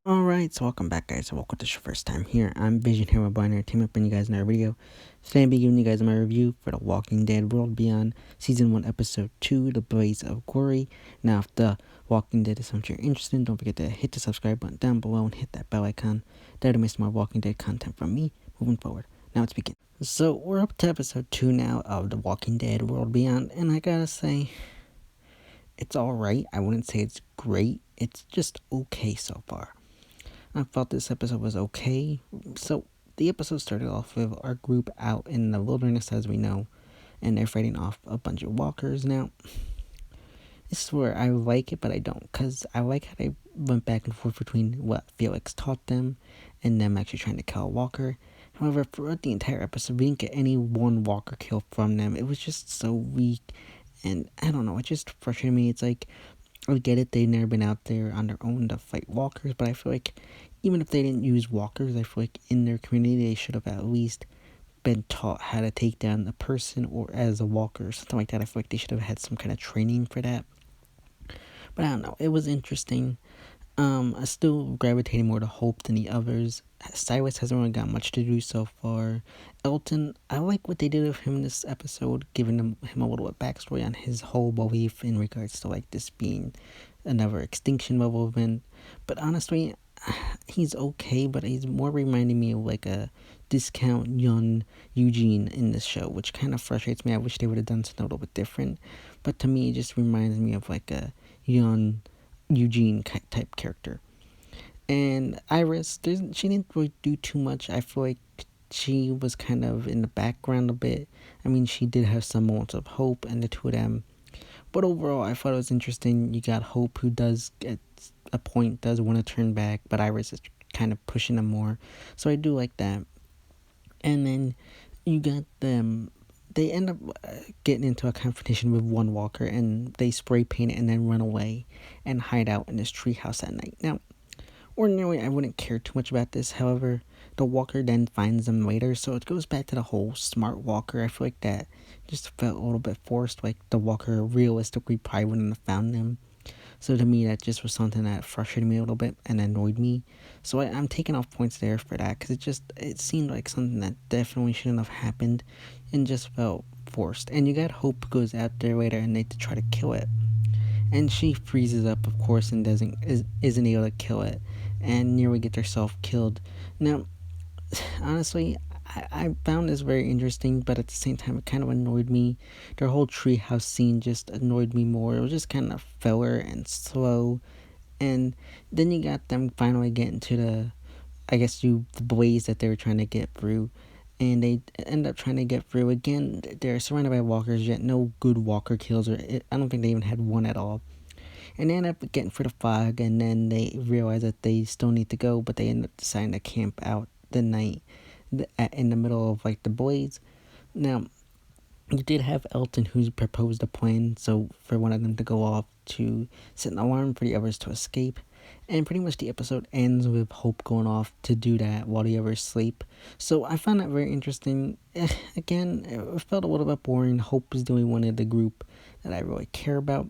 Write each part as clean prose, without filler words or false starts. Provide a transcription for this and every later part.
Alright, so welcome back, guys. So welcome to your first time here. I'm Vision here with Binary Team Up, bringing you guys another video. Today I'll be giving you guys my review for The Walking Dead World Beyond Season 1, Episode 2, The Blaze of Gory. Now, if The Walking Dead is something you're interested in, don't forget to hit the subscribe button down below and hit that bell icon. There to miss more Walking Dead content from me moving forward. Now let's begin. So, we're up to Episode 2 now of The Walking Dead World Beyond, and I gotta say, it's alright. I wouldn't say it's great. It's just okay so far. I thought this episode was okay. So the episode started off with our group out in the wilderness, as we know, and they're fighting off a bunch of walkers. Now, this is where I like it, but I don't, because I like how they went back and forth between what Felix taught them and them actually trying to kill a walker. However, throughout the entire episode, we didn't get any one walker kill from them. It was just so weak, and I don't know, it just frustrated me. It's like, I get it, they've never been out there on their own to fight walkers, but I feel like even if they didn't use walkers, I feel like in their community they should have at least been taught how to take down a person or as a walker or something like that. I feel like they should have had some kind of training for that. But I don't know, it was interesting. I still gravitated more to Hope than the others. Cyrus hasn't really got much to do so far. Elton, I like what they did with him this episode, giving him a little bit backstory on his whole belief in regards to like this being another extinction level event. But honestly, he's okay, but he's more reminding me of like a discount young Eugene in this show, which kind of frustrates me. I wish they would have done something a little bit different. But to me, it just reminds me of like a young Eugene type character. And Iris, she didn't really do too much. I feel like she was kind of in the background a bit. I mean, she did have some moments of hope, and the two of them. But overall, I thought it was interesting. You got Hope, who does at a point does want to turn back, but Iris is kind of pushing him more. So I do like that. And then you got them. They end up getting into a confrontation with one walker, and they spray paint it and then run away and hide out in this treehouse at night. Now, ordinarily, I wouldn't care too much about this. However, the walker then finds them later, so it goes back to the whole smart walker. I feel like that just felt a little bit forced. Like the walker realistically probably wouldn't have found them. So to me, that just was something that frustrated me a little bit and annoyed me. So I'm taking off points there for that, because it seemed like something that definitely shouldn't have happened and just felt forced. And you got Hope goes out there later and they try to kill it, and she freezes up, of course, and isn't able to kill it, and nearly gets herself killed. Now, honestly, I found this very interesting, but at the same time, it kind of annoyed me. Their whole treehouse scene just annoyed me more. It was just kind of filler and slow. And then you got them finally getting to the blaze that they were trying to get through. And they end up trying to get through. Again, they're surrounded by walkers, yet no good walker kills. I don't think they even had one at all. And they end up getting through the fog, and then they realize that they still need to go, but they end up deciding to camp out the night in the middle of like the blaze. Now, you did have Elton, who's proposed a plan, so for one of them to go off to set an alarm for the others to escape. And pretty much the episode ends with Hope going off to do that while the others sleep. So I found that very interesting. Again, it felt a little bit boring. Hope is the only one of the group that I really care about.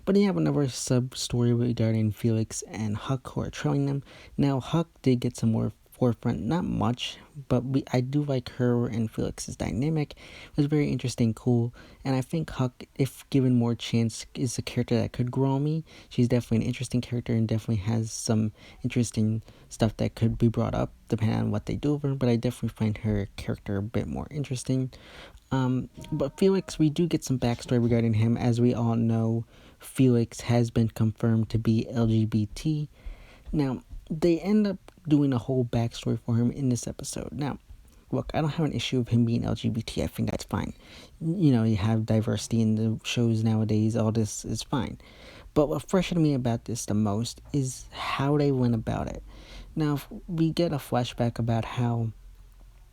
But then you have another sub-story regarding Felix and Huck, who are trailing them. Now, Huck did get some more forefront, not much, but I do like her and Felix's dynamic. It was very interesting, cool, and I think Huck, if given more chance, is a character that could grow on me. She's definitely an interesting character and definitely has some interesting stuff that could be brought up depending on what they do with her, but I definitely find her character a bit more interesting. But Felix, we do get some backstory regarding him. As we all know, Felix has been confirmed to be LGBT. Now, they end up doing a whole backstory for him in this episode. Now, look, I don't have an issue with him being LGBT. I think that's fine. You know, you have diversity in the shows nowadays. All this is fine. But what frustrated me about this the most is how they went about it. Now, we get a flashback about how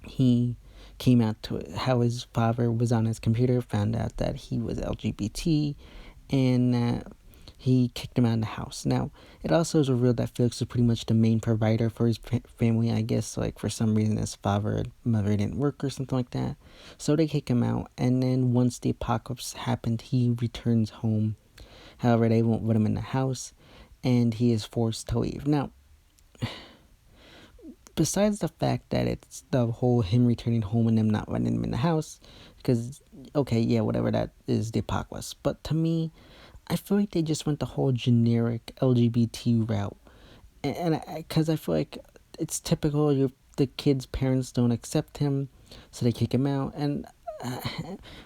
he came out to it, how his father was on his computer, found out that he was LGBT, and he kicked him out of the house. Now, it also is revealed that Felix was pretty much the main provider for his family, I guess. Like, for some reason, his father and mother didn't work or something like that. So they kick him out, and then once the apocalypse happened, he returns home However, they won't let him in the house, and he is forced to leave. Now, besides the fact that it's the whole him returning home and them not letting him in the house, because, okay, yeah, whatever, that is the apocalypse. But to me, I feel like they just went the whole generic LGBT route. And because I feel like it's typical, the kid's parents don't accept him, so they kick him out. And uh,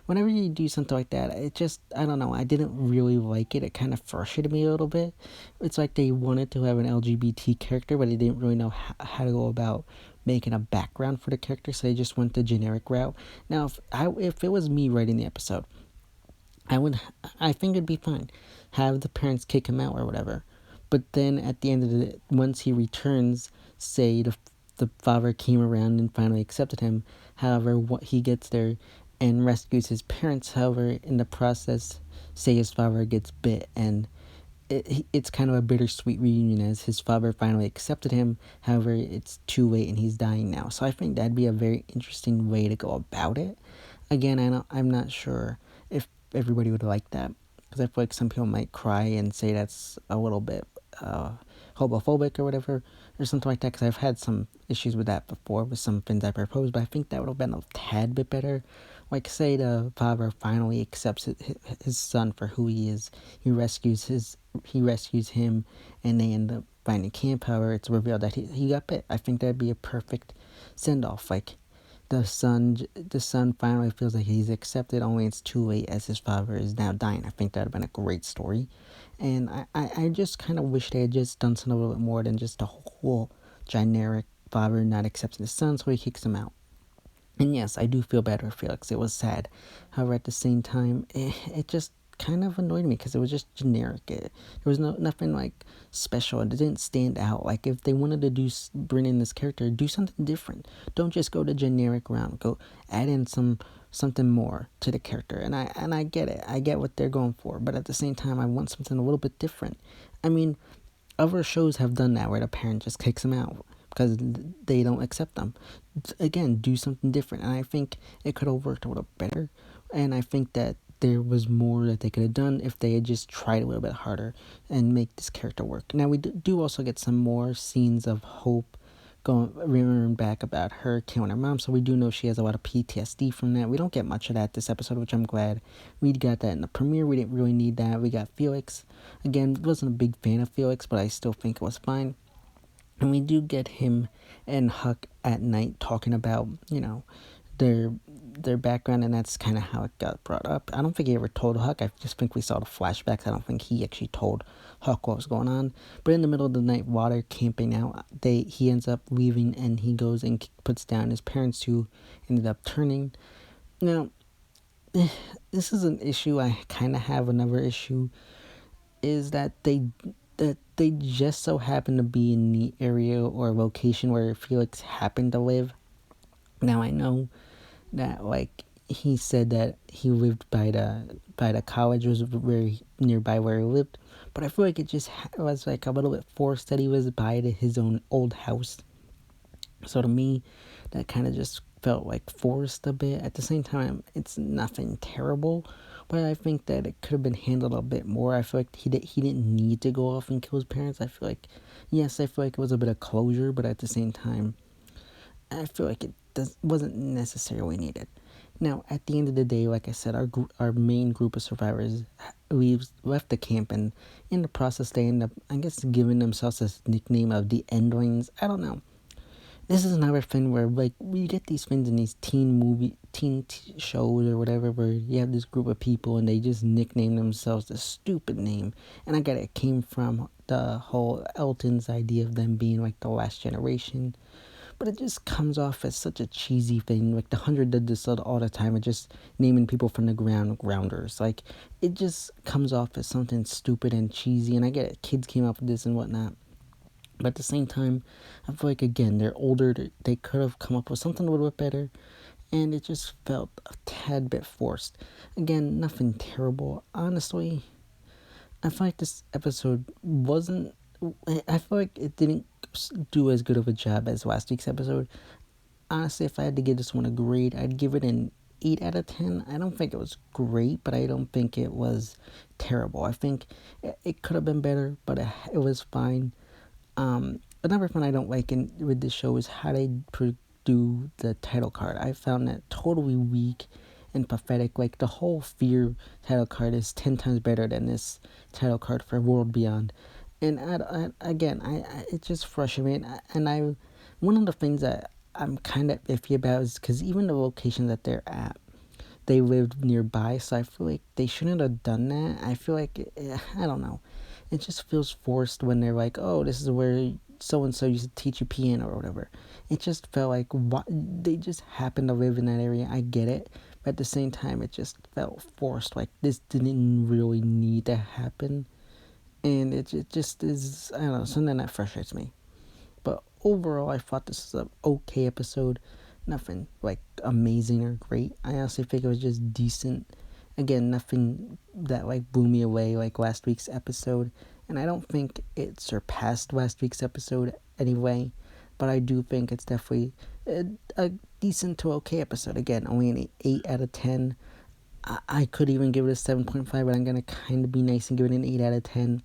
whenever you do something like that, it just, I don't know, I didn't really like it. It kind of frustrated me a little bit. It's like they wanted to have an LGBT character, but they didn't really know how to go about making a background for the character, so they just went the generic route. Now, if it was me writing the episode, I would, I think it'd be fine. Have the parents kick him out or whatever. But then at the end of the, once he returns, say the father came around and finally accepted him. However, what he gets there and rescues his parents. However, in the process, say his father gets bit, and it's kind of a bittersweet reunion as his father finally accepted him. However, it's too late and he's dying now. So I think that'd be a very interesting way to go about it. Again, I'm not sure if everybody would like that, because I feel like some people might cry and say that's a little bit homophobic or whatever, or something like that, because I've had some issues with that before with some things I proposed, but I think that would have been a tad bit better. Like, say the father finally accepts his son for who he is. He rescues him, and they end up finding camp. However, it's revealed that he got bit. I think that'd be a perfect send off. Like, the son finally feels like he's accepted, only it's too late as his father is now dying. I think that would have been a great story. And I just kind of wish they had just done something a little bit more than just a whole generic father not accepting his son, so he kicks him out. And yes, I do feel bad for Felix. It was sad. However, at the same time, it just kind of annoyed me because it was just generic. There was nothing like special. It didn't stand out. Like, if they wanted to bring in this character, do something different. Don't just go the generic route. Go add in something more to the character. And I get it. I get what they're going for. But at the same time, I want something a little bit different. I mean, other shows have done that where the parent just kicks them out because they don't accept them. Again, do something different. And I think it could have worked a little better. And I think that there was more that they could have done if they had just tried a little bit harder and make this character work. Now, we do also get some more scenes of Hope remembering back about her killing her mom, so we do know she has a lot of PTSD from that. We don't get much of that this episode, which I'm glad. We got that in the premiere. We didn't really need that. We got Felix. Again, wasn't a big fan of Felix, but I still think it was fine. And we do get him and Huck at night talking about, their background, and that's kind of how it got brought up. I don't think he ever told Huck. I just think we saw the flashbacks. I don't think he actually told Huck what was going on. But in the middle of the night, while they're camping out, he ends up leaving, and he goes and puts down his parents, who ended up turning. Now, this is an issue I kind of have. Another issue is that they just so happen to be in the area or location where Felix happened to live. Now, I know that, like, he said that he lived by the college, was very nearby where he lived, but I feel like it just was like a little bit forced that he was by his own old house. So to me, that kind of just felt like forced a bit. At the same time, it's nothing terrible, but I think that it could have been handled a bit more. I feel like he didn't need to go off and kill his parents. I feel like it was a bit of closure, but at the same time, I feel like it wasn't necessarily needed. Now, at the end of the day, like I said, our main group of survivors left the camp, and in the process, they end up, I guess, giving themselves this nickname of the Endlings. I don't know. This is another thing where, like, we get these things in these teen shows or whatever, where you have this group of people and they just nickname themselves this stupid name. And I get it came from the whole Elton's idea of them being like the last generation. But it just comes off as such a cheesy thing. Like, the 100 did this all the time, and just naming people from the grounders. Like, it just comes off as something stupid and cheesy, and I get it, kids came up with this and whatnot. But at the same time, I feel like, again, they're older, they could have come up with something a little bit better, and it just felt a tad bit forced. Again, nothing terrible. Honestly, I feel like this episode wasn't, I feel like it didn't do as good of a job as last week's episode. Honestly, if I had to give this one a grade, I'd give it an 8 out of 10. I don't think it was great, but I don't think it was terrible. I think it could have been better, but it was fine. Another thing I don't like with this show is how they do the title card. I found that totally weak and pathetic. Like, the whole Fear title card is 10 times better than this title card for World Beyond. And it just frustrates me. And one of the things that I'm kind of iffy about is because even the location that they're at, they lived nearby, so I feel like they shouldn't have done that. I feel like, I don't know. It just feels forced when they're like, oh, this is where so-and-so used to teach you piano or whatever. It just felt like they just happened to live in that area. I get it. But at the same time, it just felt forced. Like, this didn't really need to happen. And it just is, I don't know, something that frustrates me. But overall, I thought this was an okay episode. Nothing like amazing or great. I honestly think it was just decent. Again, nothing that like blew me away like last week's episode. And I don't think it surpassed last week's episode anyway. But I do think it's definitely a decent to okay episode. Again, only an 8 out of 10. I could even give it a 7.5, but I'm going to kind of be nice and give it an 8 out of 10.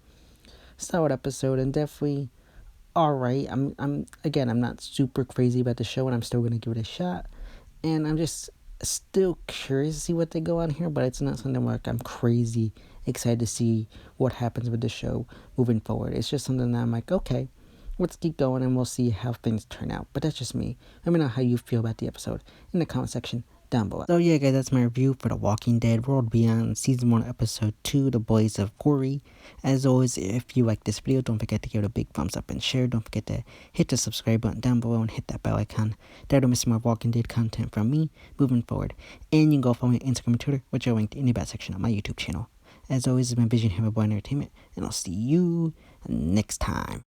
Solid episode, and definitely alright. I'm not super crazy about the show, and I'm still gonna give it a shot. And I'm just still curious to see what they go on here, but it's not something like I'm crazy excited to see what happens with the show moving forward. It's just something that I'm like, okay, let's keep going and we'll see how things turn out. But that's just me. Let me know how you feel about the episode in the comment section down below. So yeah, guys, that's my review for The Walking Dead World Beyond Season 1 Episode 2, The Blaze of Gory. As always, if you like this video, don't forget to give it a big thumbs up and share. Don't forget to hit the subscribe button down below and hit that bell icon. There to miss more Walking Dead content from me moving forward. And you can go follow me on Instagram and Twitter, which are linked in the back section of my YouTube channel. As always, it's been Vision here with Boy Entertainment, and I'll see you next time.